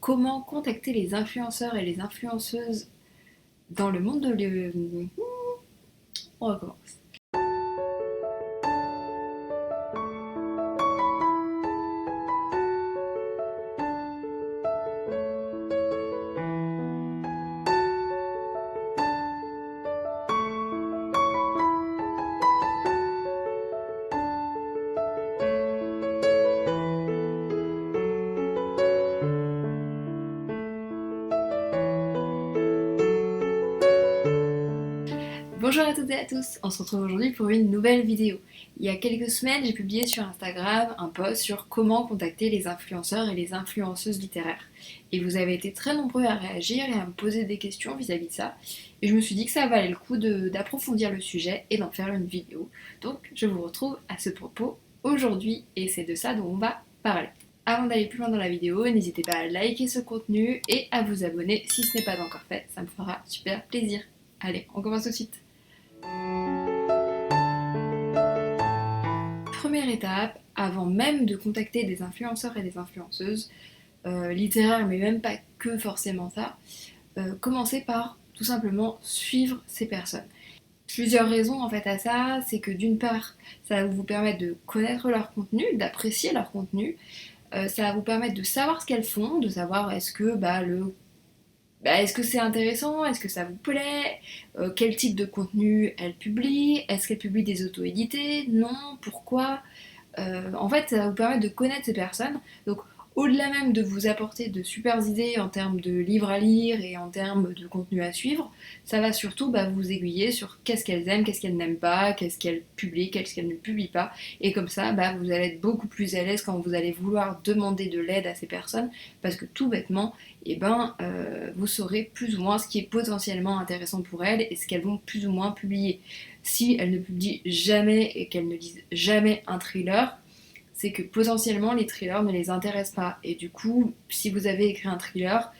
comment contacter les influenceurs et les influenceuses dans le monde de On recommence. Bonjour à toutes et à tous, on se retrouve aujourd'hui pour une nouvelle vidéo. Il y a quelques semaines, j'ai publié sur Instagram un post sur comment contacter les influenceurs et les influenceuses littéraires. Et vous avez été très nombreux à réagir et à me poser des questions vis-à-vis de ça. Et je me suis dit que ça valait le coup d'approfondir le sujet et d'en faire une vidéo. Donc je vous retrouve à ce propos aujourd'hui et c'est de ça dont on va parler. Avant d'aller plus loin dans la vidéo, n'hésitez pas à liker ce contenu et à vous abonner si ce n'est pas encore fait, ça me fera super plaisir. Allez, on commence tout de suite. Première étape, avant même de contacter des influenceurs et des influenceuses, littéraires, mais même pas que forcément ça, commencez par tout simplement suivre ces personnes. Plusieurs raisons en fait à ça, c'est que d'une part, ça va vous permettre de connaître leur contenu, d'apprécier leur contenu, ça va vous permettre de savoir ce qu'elles font, de savoir est-ce que est-ce que c'est intéressant, est-ce que ça vous plaît, quel type de contenu elles publient, est-ce qu'elles publient des auto-édités, non, pourquoi. En fait, ça va vous permettre de connaître ces personnes. Donc, au-delà même de vous apporter de super idées en termes de livres à lire et en termes de contenu à suivre, ça va surtout vous aiguiller sur qu'est-ce qu'elles aiment, qu'est-ce qu'elles n'aiment pas, qu'est-ce qu'elles publient, qu'est-ce qu'elles ne publient pas. Et comme ça, vous allez être beaucoup plus à l'aise quand vous allez vouloir demander de l'aide à ces personnes, parce que tout bêtement, vous saurez plus ou moins ce qui est potentiellement intéressant pour elles et ce qu'elles vont plus ou moins publier. Si elles ne publient jamais et qu'elles ne lisent jamais un thriller, c'est que potentiellement les thrillers ne les intéressent pas. Et du coup, si vous avez écrit un thriller,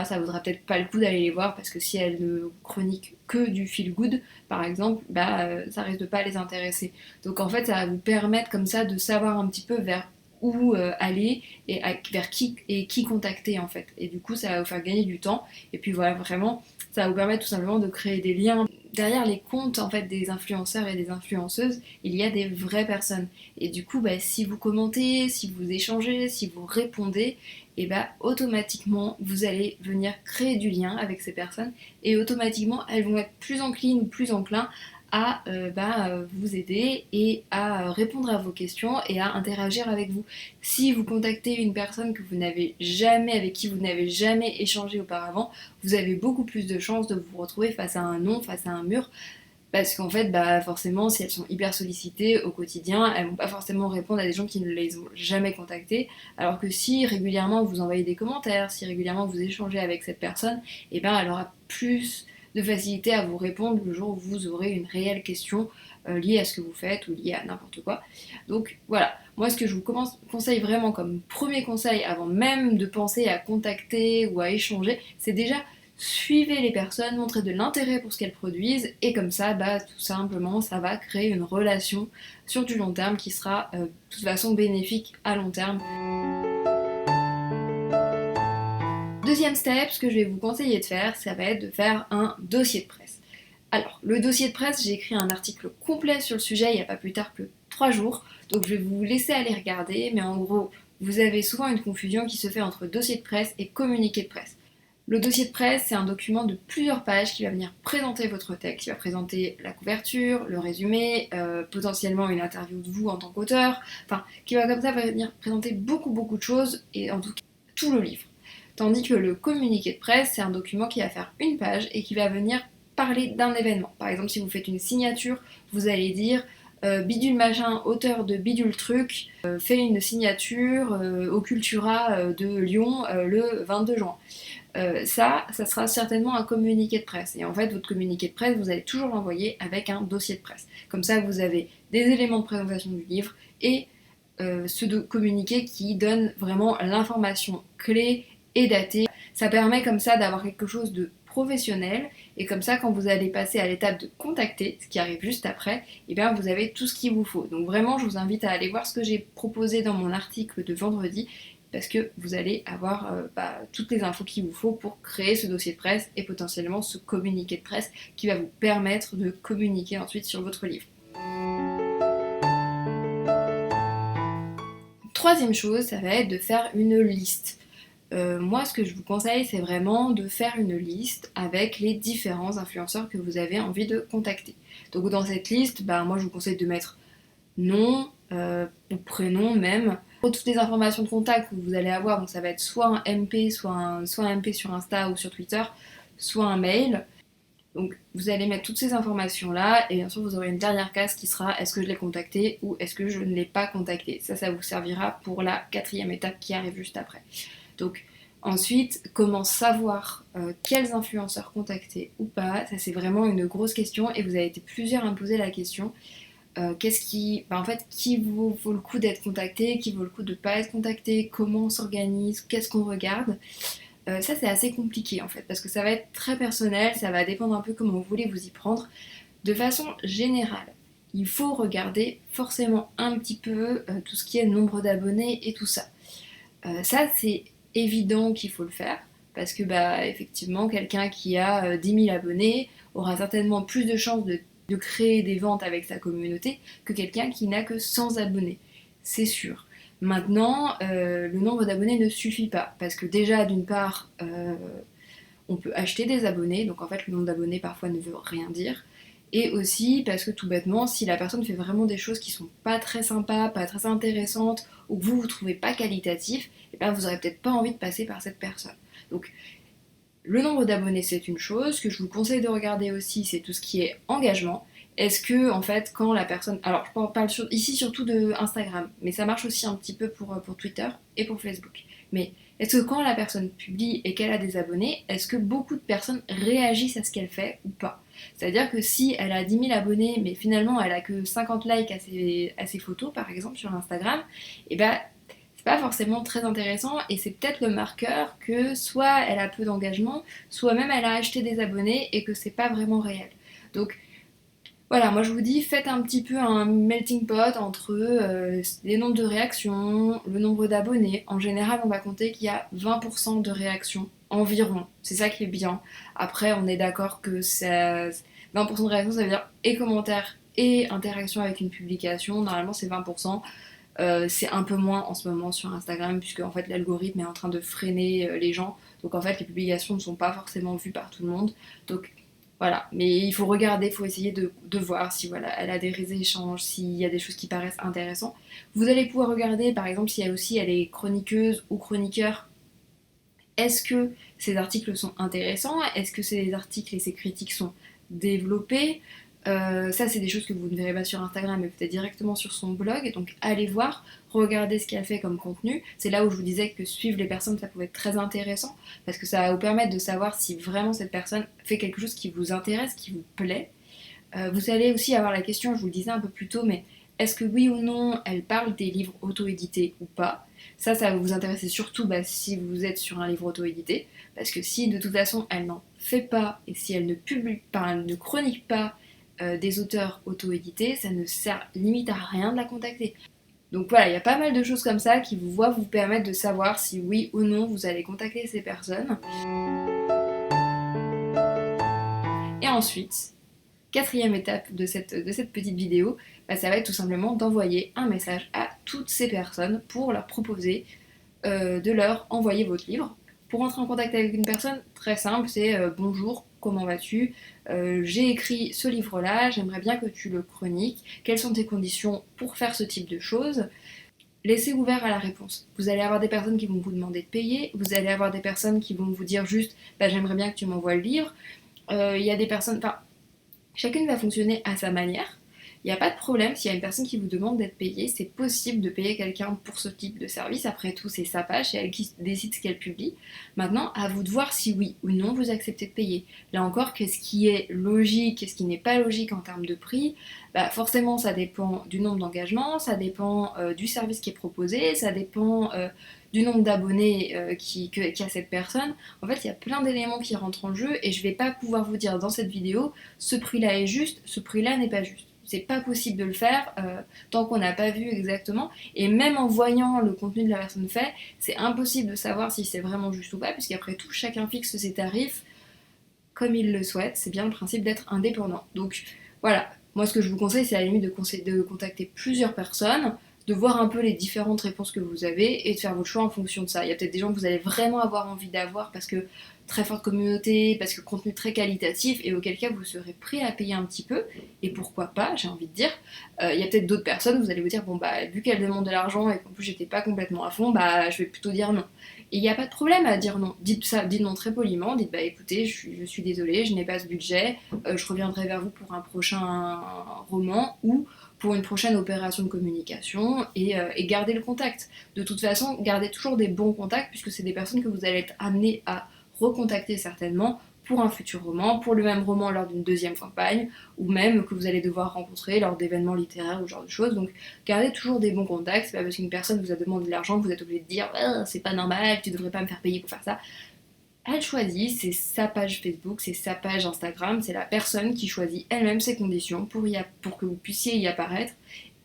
ça vaudra peut-être pas le coup d'aller les voir parce que si elles ne chroniquent que du feel good, par exemple, ça risque de pas les intéresser. Donc en fait, ça va vous permettre comme ça de savoir un petit peu vers où aller et vers qui contacter en fait. Et du coup, ça va vous faire gagner du temps. Et puis voilà, vraiment, ça va vous permettre tout simplement de créer des liens. Derrière les comptes en fait des influenceurs et des influenceuses, il y a des vraies personnes. Et du coup, si vous commentez, si vous échangez, si vous répondez, automatiquement vous allez venir créer du lien avec ces personnes et automatiquement elles vont être plus enclines ou plus enclins à vous aider et à répondre à vos questions et à interagir avec vous. Si vous contactez une personne avec qui vous n'avez jamais échangé auparavant, vous avez beaucoup plus de chances de vous retrouver face à un non, face à un mur, parce qu'en fait, forcément, si elles sont hyper sollicitées au quotidien, elles vont pas forcément répondre à des gens qui ne les ont jamais contactées, alors que si régulièrement vous envoyez des commentaires, si régulièrement vous échangez avec cette personne, elle aura plus de facilité à vous répondre le jour où vous aurez une réelle question liée à ce que vous faites ou liée à n'importe quoi. Donc voilà, moi ce que je vous conseille vraiment comme premier conseil avant même de penser à contacter ou à échanger, c'est déjà suivez les personnes, montrez de l'intérêt pour ce qu'elles produisent et comme ça, tout simplement, ça va créer une relation sur du long terme qui sera de toute façon bénéfique à long terme. Deuxième step, ce que je vais vous conseiller de faire, ça va être de faire un dossier de presse. Alors, le dossier de presse, j'ai écrit un article complet sur le sujet il n'y a pas plus tard que 3 jours, donc je vais vous laisser aller regarder, mais en gros, vous avez souvent une confusion qui se fait entre dossier de presse et communiqué de presse. Le dossier de presse, c'est un document de plusieurs pages qui va venir présenter votre texte, qui va présenter la couverture, le résumé, potentiellement une interview de vous en tant qu'auteur, qui va comme ça venir présenter beaucoup de choses, et en tout cas tout le livre. Tandis que le communiqué de presse, c'est un document qui va faire une page et qui va venir parler d'un événement. Par exemple, si vous faites une signature, vous allez dire bidule machin, auteur de bidule truc, fait une signature au Cultura de Lyon le 22 juin. Ça sera certainement un communiqué de presse. Et en fait, votre communiqué de presse, vous allez toujours l'envoyer avec un dossier de presse. Comme ça, vous avez des éléments de présentation du livre et ce communiqué qui donne vraiment l'information clé et datée. Ça permet comme ça d'avoir quelque chose de professionnel et comme ça quand vous allez passer à l'étape de contacter, ce qui arrive juste après, vous avez tout ce qu'il vous faut. Donc vraiment je vous invite à aller voir ce que j'ai proposé dans mon article de vendredi parce que vous allez avoir toutes les infos qu'il vous faut pour créer ce dossier de presse et potentiellement ce communiqué de presse qui va vous permettre de communiquer ensuite sur votre livre. Troisième chose, ça va être de faire une liste. Moi, ce que je vous conseille, c'est vraiment de faire une liste avec les différents influenceurs que vous avez envie de contacter. Donc dans cette liste, moi je vous conseille de mettre nom ou prénom même. Pour toutes les informations de contact que vous allez avoir, donc ça va être soit un MP, soit un MP sur Insta ou sur Twitter, soit un mail. Donc vous allez mettre toutes ces informations là et bien sûr vous aurez une dernière case qui sera est-ce que je l'ai contacté ou est-ce que je ne l'ai pas contacté. Ça vous servira pour la 4e étape qui arrive juste après. Donc ensuite, comment savoir quels influenceurs contacter ou pas, ça c'est vraiment une grosse question et vous avez été plusieurs à me poser la question. Qui vaut le coup d'être contacté, qui vaut le coup de ne pas être contacté, comment on s'organise, qu'est-ce qu'on regarde. Ça c'est assez compliqué en fait parce que ça va être très personnel, ça va dépendre un peu comment vous voulez vous y prendre. De façon générale, il faut regarder forcément un petit peu tout ce qui est nombre d'abonnés et tout ça. Ça c'est évident qu'il faut le faire parce que effectivement quelqu'un qui a 10 000 abonnés aura certainement plus de chances de créer des ventes avec sa communauté que quelqu'un qui n'a que 100 abonnés, c'est sûr. Maintenant, le nombre d'abonnés ne suffit pas, parce que déjà, d'une part, on peut acheter des abonnés, donc en fait, le nombre d'abonnés parfois ne veut rien dire, et aussi parce que tout bêtement, si la personne fait vraiment des choses qui sont pas très sympas, pas très intéressantes, ou que vous trouvez pas qualitatif, vous aurez peut-être pas envie de passer par cette personne. Donc, le nombre d'abonnés, c'est une chose. Ce que je vous conseille de regarder aussi, c'est tout ce qui est engagement. Est-ce que, en fait, quand la personne... Alors, je parle ici surtout de Instagram, mais ça marche aussi un petit peu pour Twitter et pour Facebook. Mais est-ce que quand la personne publie et qu'elle a des abonnés, est-ce que beaucoup de personnes réagissent à ce qu'elle fait ou pas? C'est-à-dire que si elle a 10 000 abonnés, mais finalement elle a que 50 likes à ses photos, par exemple, sur Instagram, c'est pas forcément très intéressant et c'est peut-être le marqueur que soit elle a peu d'engagement, soit même elle a acheté des abonnés et que c'est pas vraiment réel. Donc voilà, moi je vous dis, faites un petit peu un melting pot entre les nombres de réactions, le nombre d'abonnés. En général, on va compter qu'il y a 20% de réactions environ. C'est ça qui est bien. Après, on est d'accord que 20% de réactions, ça veut dire et commentaires et interaction avec une publication. Normalement, c'est 20%. C'est un peu moins en ce moment sur Instagram puisque en fait l'algorithme est en train de freiner les gens, donc en fait les publications ne sont pas forcément vues par tout le monde, donc voilà. Mais il faut regarder, il faut essayer de voir si voilà elle a des échanges, s'il y a des choses qui paraissent intéressantes. Vous allez pouvoir regarder par exemple si elle est chroniqueuse ou chroniqueur. Est-ce que ces articles sont intéressants? Est-ce que ces articles et ces critiques sont développés? Ça, c'est des choses que vous ne verrez pas sur Instagram, mais peut-être directement sur son blog. Donc, allez voir, regardez ce qu'elle fait comme contenu. C'est là où je vous disais que suivre les personnes, ça pouvait être très intéressant, parce que ça va vous permettre de savoir si vraiment cette personne fait quelque chose qui vous intéresse, qui vous plaît. Vous allez aussi avoir la question, je vous le disais un peu plus tôt, mais est-ce que oui ou non, elle parle des livres auto-édités ou pas? Ça va vous intéresser surtout si vous êtes sur un livre auto-édité, parce que si de toute façon elle n'en fait pas, et si elle ne publie pas, elle ne chronique pas des auteurs auto-édités, ça ne sert limite à rien de la contacter. Donc voilà, il y a pas mal de choses comme ça qui vous permettre de savoir si oui ou non vous allez contacter ces personnes. Et ensuite, 4e étape de cette petite vidéo, ça va être tout simplement d'envoyer un message à toutes ces personnes pour leur proposer de leur envoyer votre livre. Pour entrer en contact avec une personne, très simple, c'est bonjour, comment vas-tu? J'ai écrit ce livre-là, j'aimerais bien que tu le chroniques. Quelles sont tes conditions pour faire ce type de choses? Laissez ouvert à la réponse. Vous allez avoir des personnes qui vont vous demander de payer, vous allez avoir des personnes qui vont vous dire juste j'aimerais bien que tu m'envoies le livre. Il y a des personnes, chacune va fonctionner à sa manière. Il n'y a pas de problème s'il y a une personne qui vous demande d'être payée, c'est possible de payer quelqu'un pour ce type de service. Après tout, c'est sa page, c'est elle qui décide ce qu'elle publie. Maintenant, à vous de voir si oui ou non vous acceptez de payer. Là encore, qu'est-ce qui est logique, qu'est-ce qui n'est pas logique en termes de prix? Forcément, ça dépend du nombre d'engagements, ça dépend du service qui est proposé, ça dépend du nombre d'abonnés qu'a cette personne. En fait, il y a plein d'éléments qui rentrent en jeu et je ne vais pas pouvoir vous dire dans cette vidéo ce prix-là est juste, ce prix-là n'est pas juste. c'est pas possible de le faire tant qu'on n'a pas vu exactement. Et même en voyant le contenu de la personne fait, c'est impossible de savoir si c'est vraiment juste ou pas, puisqu'après tout, chacun fixe ses tarifs comme il le souhaite. C'est bien le principe d'être indépendant. Donc voilà, moi ce que je vous conseille, c'est à la limite de contacter plusieurs personnes, de voir un peu les différentes réponses que vous avez et de faire votre choix en fonction de ça. Il y a peut-être des gens que vous allez vraiment avoir envie d'avoir parce que très forte communauté, parce que contenu très qualitatif, et auquel cas vous serez prêt à payer un petit peu, et pourquoi pas, j'ai envie de dire. Il y a peut-être d'autres personnes, vous allez vous dire, bon bah vu qu'elle demande de l'argent et qu'en plus j'étais pas complètement à fond, bah je vais plutôt dire non. Et il n'y a pas de problème à dire non. Dites ça, dites non très poliment, dites bah écoutez, je suis désolée, je n'ai pas ce budget, je reviendrai vers vous pour un prochain roman ou pour une prochaine opération de communication et garder le contact. De toute façon, gardez toujours des bons contacts puisque c'est des personnes que vous allez être amenés à recontacter certainement pour un futur roman, pour le même roman lors d'une deuxième campagne, ou même que vous allez devoir rencontrer lors d'événements littéraires ou ce genre de choses. Donc gardez toujours des bons contacts, c'est pas parce qu'une personne vous a demandé de l'argent que vous êtes obligé de dire c'est pas normal, tu devrais pas me faire payer pour faire ça. Elle choisit, c'est sa page Facebook, c'est sa page Instagram, c'est la personne qui choisit elle-même ses conditions pour que vous puissiez y apparaître,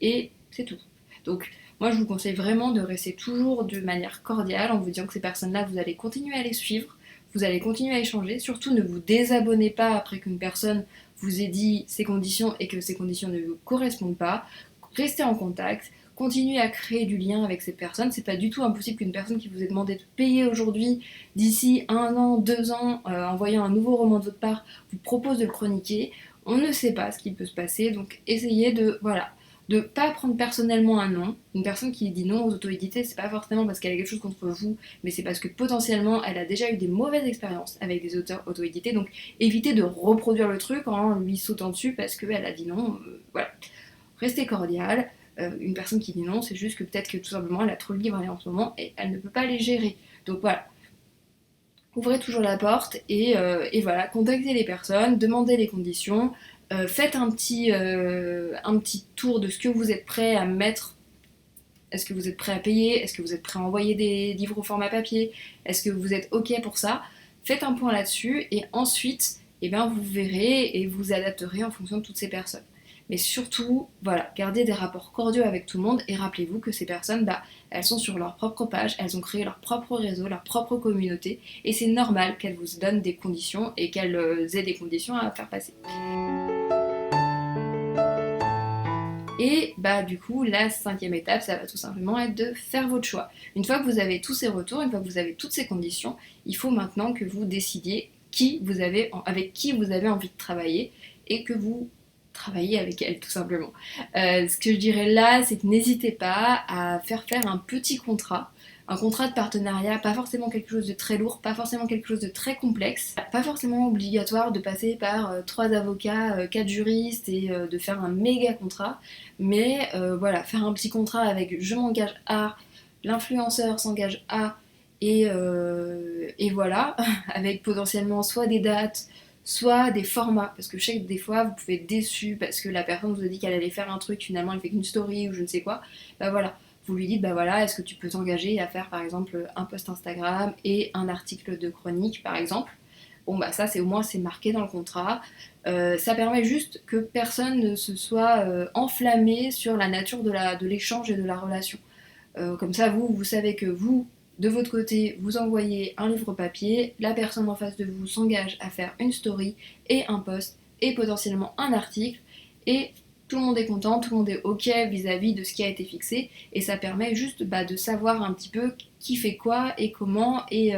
et c'est tout. Donc moi je vous conseille vraiment de rester toujours de manière cordiale en vous disant que ces personnes-là, vous allez continuer à les suivre, vous allez continuer à échanger, surtout ne vous désabonnez pas après qu'une personne vous ait dit ses conditions et que ces conditions ne vous correspondent pas, restez en contact, continuez à créer du lien avec ces personnes, c'est pas du tout impossible qu'une personne qui vous ait demandé de payer aujourd'hui, d'ici 1 an, 2 ans, en voyant un nouveau roman de votre part, vous propose de le chroniquer, on ne sait pas ce qui peut se passer, donc essayez de pas prendre personnellement un nom. Une personne qui dit non aux auto-édités, c'est pas forcément parce qu'elle a quelque chose contre vous, mais c'est parce que potentiellement elle a déjà eu des mauvaises expériences avec des auteurs auto-édités, donc évitez de reproduire le truc en lui sautant dessus parce qu'elle a dit non. Voilà. Restez cordial. Une personne qui dit non, c'est juste que peut-être que tout simplement elle a trop de livres à lire en ce moment et elle ne peut pas les gérer. Donc voilà. Ouvrez toujours la porte et voilà, contactez les personnes, demandez les conditions, faites un petit tour de ce que vous êtes prêt à mettre. Est-ce que vous êtes prêt à payer? Est-ce que vous êtes prêt à envoyer des livres au format papier? Est-ce que vous êtes OK pour ça? Faites un point là-dessus et ensuite, eh bien, vous verrez et vous adapterez en fonction de toutes ces personnes. Mais surtout, voilà, gardez des rapports cordiaux avec tout le monde et rappelez-vous que ces personnes, bah, elles sont sur leur propre page, elles ont créé leur propre réseau, leur propre communauté et c'est normal qu'elles vous donnent des conditions et qu'elles aient des conditions à faire passer. Et bah du coup, la cinquième étape, ça va tout simplement être de faire votre choix. Une fois que vous avez tous ces retours, une fois que vous avez toutes ces conditions, il faut maintenant que vous décidiez avec qui vous avez envie de travailler et que vous travaillez avec elle tout simplement. Ce que je dirais là, c'est que n'hésitez pas à faire un petit contrat. Un contrat de partenariat, pas forcément quelque chose de très lourd, pas forcément quelque chose de très complexe, pas forcément obligatoire de passer par 3 avocats, 4 juristes et de faire un méga contrat, mais voilà, faire un petit contrat avec je m'engage à, l'influenceur s'engage à, et voilà, avec potentiellement soit des dates, soit des formats, parce que je sais que des fois vous pouvez être déçu parce que la personne vous a dit qu'elle allait faire un truc, finalement elle fait qu'une story ou je ne sais quoi, bah voilà. Vous lui dites, bah voilà, est-ce que tu peux t'engager à faire par exemple un post Instagram et un article de chronique par exemple. Bon bah ça c'est au moins c'est marqué dans le contrat. Ça permet juste que personne ne se soit enflammé sur la nature de l'échange et de la relation. Comme ça vous savez que vous, de votre côté, vous envoyez un livre papier, la personne en face de vous s'engage à faire une story et un post et potentiellement un article et tout le monde est content, tout le monde est ok vis-à-vis de ce qui a été fixé et ça permet juste de savoir un petit peu qui fait quoi et comment et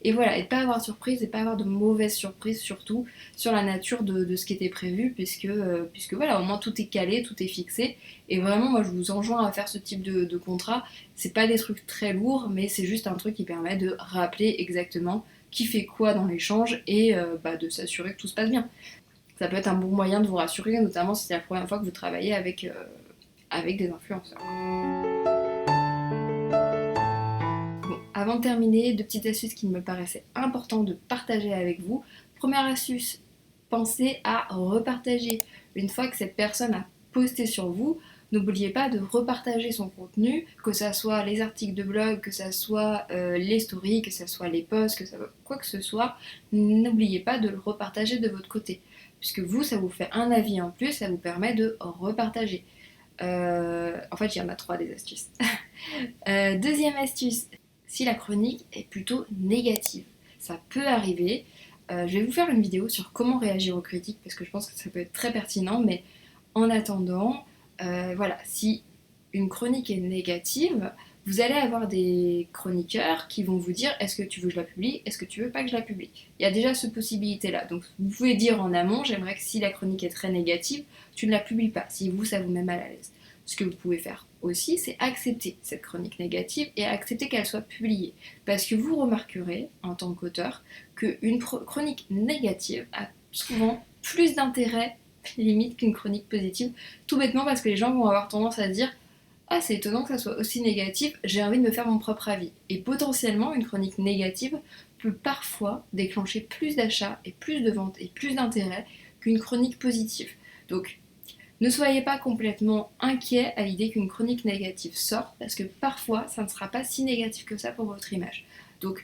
voilà, et de pas avoir de surprise et pas avoir de mauvaises surprises surtout sur la nature de ce qui était prévu puisque voilà, au moins tout est calé, tout est fixé et vraiment moi je vous enjoins à faire ce type de contrat. C'est pas des trucs très lourds mais c'est juste un truc qui permet de rappeler exactement qui fait quoi dans l'échange et de s'assurer que tout se passe bien. Ça peut être un bon moyen de vous rassurer, notamment si c'est la première fois que vous travaillez avec des influenceurs. Bon, avant de terminer, 2 petites astuces qui me paraissaient importantes de partager avec vous. Première astuce, pensez à repartager. Une fois que cette personne a posté sur vous, n'oubliez pas de repartager son contenu, que ça soit les articles de blog, que ça soit les stories, que ça soit les posts, que ça soit quoi que ce soit, n'oubliez pas de le repartager de votre côté. Puisque vous, ça vous fait un avis en plus, ça vous permet de repartager. En fait, il y en a 3 des astuces. Deuxième astuce, si la chronique est plutôt négative, ça peut arriver. Je vais vous faire une vidéo sur comment réagir aux critiques parce que je pense que ça peut être très pertinent, mais en attendant, voilà, si une chronique est négative, vous allez avoir des chroniqueurs qui vont vous dire est-ce que tu veux que je la publie, est-ce que tu veux pas que je la publie. Il y a déjà cette possibilité-là. Donc vous pouvez dire en amont, j'aimerais que si la chronique est très négative, tu ne la publies pas, si vous, ça vous met mal à l'aise. Ce que vous pouvez faire aussi, c'est accepter cette chronique négative et accepter qu'elle soit publiée. Parce que vous remarquerez, en tant qu'auteur, qu'une chronique négative a souvent plus d'intérêt, limite, qu'une chronique positive, tout bêtement parce que les gens vont avoir tendance à dire ah, c'est étonnant que ça soit aussi négatif, j'ai envie de me faire mon propre avis. Et potentiellement, une chronique négative peut parfois déclencher plus d'achats et plus de ventes et plus d'intérêt qu'une chronique positive. Donc, ne soyez pas complètement inquiet à l'idée qu'une chronique négative sorte, parce que parfois, ça ne sera pas si négatif que ça pour votre image. Donc,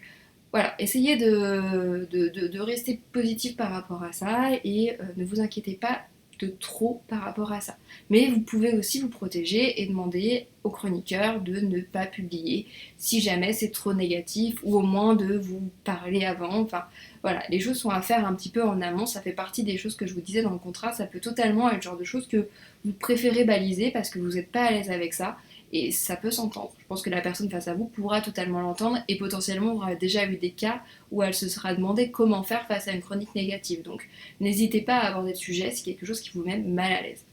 voilà, essayez de rester positif par rapport à ça et ne vous inquiétez pas de trop par rapport à ça. Mais vous pouvez aussi vous protéger et demander aux chroniqueurs de ne pas publier si jamais c'est trop négatif ou au moins de vous parler avant. Enfin voilà, les choses sont à faire un petit peu en amont, ça fait partie des choses que je vous disais dans le contrat, ça peut totalement être le genre de choses que vous préférez baliser parce que vous n'êtes pas à l'aise avec ça. Et ça peut s'entendre. Je pense que la personne face à vous pourra totalement l'entendre et potentiellement aura déjà eu des cas où elle se sera demandé comment faire face à une chronique négative. Donc n'hésitez pas à aborder le sujet si quelque chose qui vous met mal à l'aise.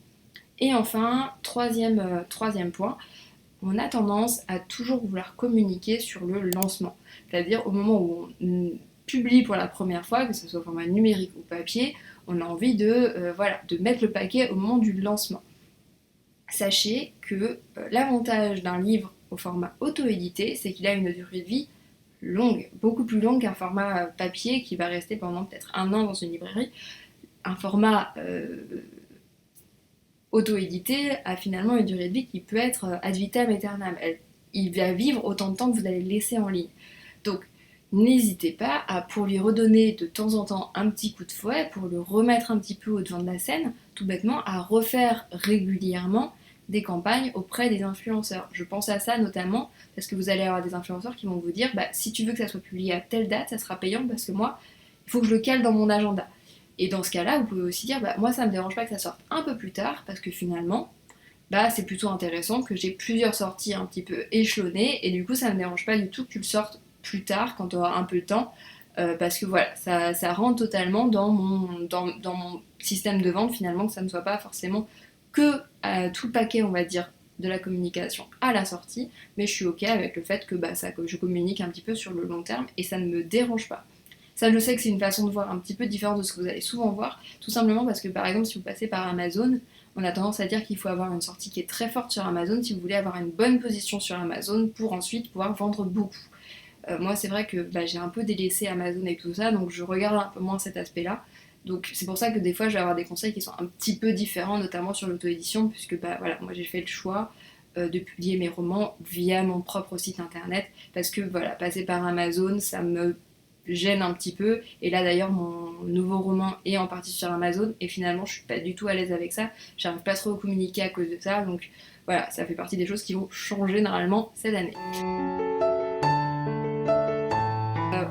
Et enfin, troisième point, on a tendance à toujours vouloir communiquer sur le lancement. C'est-à-dire au moment où on publie pour la première fois, que ce soit au format numérique ou papier, on a envie de mettre le paquet au moment du lancement. Sachez que l'avantage d'un livre au format auto-édité, c'est qu'il a une durée de vie longue, beaucoup plus longue qu'un format papier qui va rester pendant peut-être 1 an dans une librairie. Un format auto-édité a finalement une durée de vie qui peut être ad vitam aeternam. Il va vivre autant de temps que vous allez le laisser en ligne. Donc, n'hésitez pas à, pour lui redonner de temps en temps un petit coup de fouet, pour le remettre un petit peu au devant de la scène, tout bêtement, à refaire régulièrement des campagnes auprès des influenceurs. Je pense à ça notamment parce que vous allez avoir des influenceurs qui vont vous dire si tu veux que ça soit publié à telle date, ça sera payant parce que moi, il faut que je le cale dans mon agenda. Et dans ce cas-là, vous pouvez aussi dire moi ça me dérange pas que ça sorte un peu plus tard parce que finalement, c'est plutôt intéressant que j'ai plusieurs sorties un petit peu échelonnées et du coup ça me dérange pas du tout que tu le sortes plus tard quand tu auras un peu de temps parce que voilà, ça rentre totalement dans mon système de vente finalement que ça ne soit pas forcément que tout le paquet, on va dire, de la communication à la sortie, mais je suis ok avec le fait que je communique un petit peu sur le long terme et ça ne me dérange pas. Ça, je sais que c'est une façon de voir un petit peu différente de ce que vous allez souvent voir, tout simplement parce que par exemple, si vous passez par Amazon, on a tendance à dire qu'il faut avoir une sortie qui est très forte sur Amazon si vous voulez avoir une bonne position sur Amazon pour ensuite pouvoir vendre beaucoup. Moi, c'est vrai que j'ai un peu délaissé Amazon et tout ça, donc je regarde un peu moins cet aspect-là. Donc c'est pour ça que des fois je vais avoir des conseils qui sont un petit peu différents, notamment sur l'auto-édition, puisque moi j'ai fait le choix de publier mes romans via mon propre site internet, parce que passer par Amazon, ça me gêne un petit peu, et là d'ailleurs mon nouveau roman est en partie sur Amazon, et finalement je suis pas du tout à l'aise avec ça, j'arrive pas trop à communiquer à cause de ça, donc voilà, ça fait partie des choses qui vont changer normalement cette année.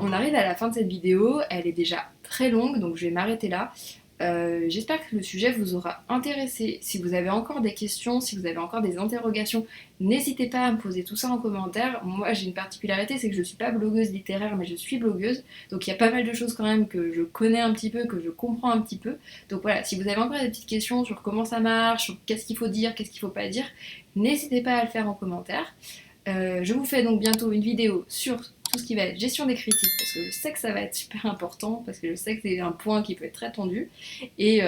On arrive à la fin de cette vidéo, elle est déjà très longue donc je vais m'arrêter là. J'espère que le sujet vous aura intéressé. Si vous avez encore des questions, si vous avez encore des interrogations, n'hésitez pas à me poser tout ça en commentaire. Moi j'ai une particularité, c'est que je suis pas blogueuse littéraire mais je suis blogueuse, donc il y a pas mal de choses quand même que je connais un petit peu, que je comprends un petit peu. Donc voilà, si vous avez encore des petites questions sur comment ça marche, sur qu'est-ce qu'il faut dire, qu'est-ce qu'il faut pas dire, n'hésitez pas à le faire en commentaire. Je vous fais donc bientôt une vidéo sur tout ce qui va être gestion des critiques, parce que je sais que ça va être super important, parce que je sais que c'est un point qui peut être très tendu. Et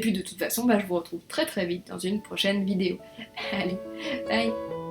puis de toute façon, je vous retrouve très très vite dans une prochaine vidéo. Allez, bye!